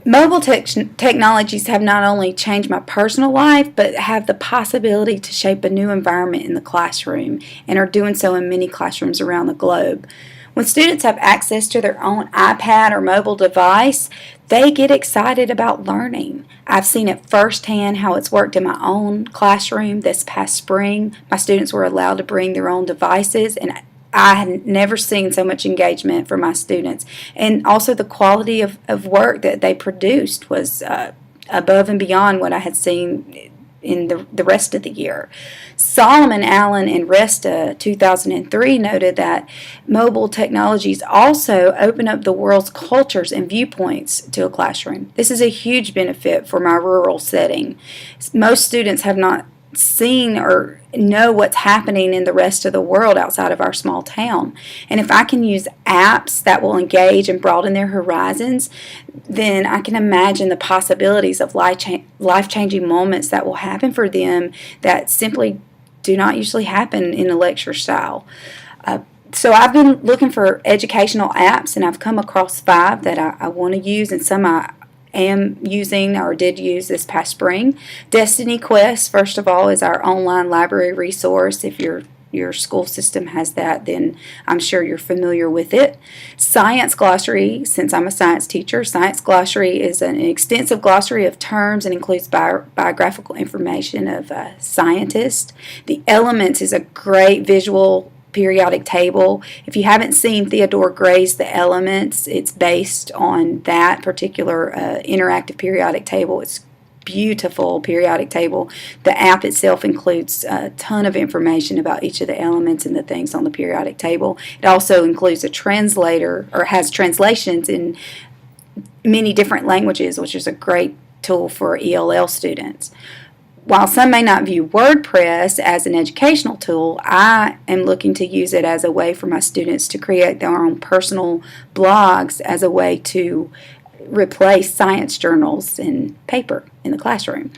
Mobile technologies have not only changed my personal life, but have the possibility to shape a new environment in the classroom and are doing so in many classrooms around the globe. When students have access to their own iPad or mobile device, they get excited about learning. I've seen it firsthand how it's worked in my own classroom this past spring. My students were allowed to bring their own devices, and I had never seen so much engagement from my students. And also the quality of work that they produced was above and beyond what I had seen in the rest of the year. Solomon, Allen, and Resta 2003 noted that mobile technologies also open up the world's cultures and viewpoints to a classroom. This is a huge benefit for my rural setting. Most students have not seen or know what's happening in the rest of the world outside of our small town. And if I can use apps that will engage and broaden their horizons, then I can imagine the possibilities of life-changing moments that will happen for them that simply do not usually happen in a lecture style. So I've been looking for educational apps, and I've come across 5 that I want to use, and some I am using or did use this past spring. Destiny Quest, first of all, is our online library resource. If your school system has that, then I'm sure you're familiar with it. Science Glossary, since I'm a science teacher, Science Glossary is an extensive glossary of terms and includes biographical information of scientists. The Elements is a great visual periodic table. If you haven't seen Theodore Gray's The Elements, it's based on that particular interactive periodic table. It's beautiful periodic table. The app itself includes a ton of information about each of the elements and the things on the periodic table. It also includes a translator, or has translations in many different languages, which is a great tool for ELL students. While some may not view WordPress as an educational tool, I am looking to use it as a way for my students to create their own personal blogs as a way to replace science journals and paper in the classroom.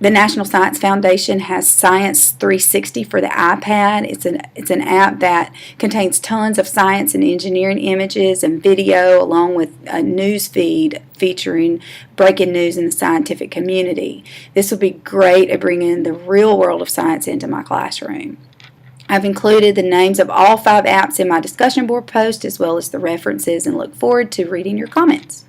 The National Science Foundation has Science 360 for the iPad. It's an app that contains tons of science and engineering images and video, along with a news feed featuring breaking news in the scientific community. This will be great at bringing the real world of science into my classroom. I've included the names of all 5 apps in my discussion board post, as well as the references, and look forward to reading your comments.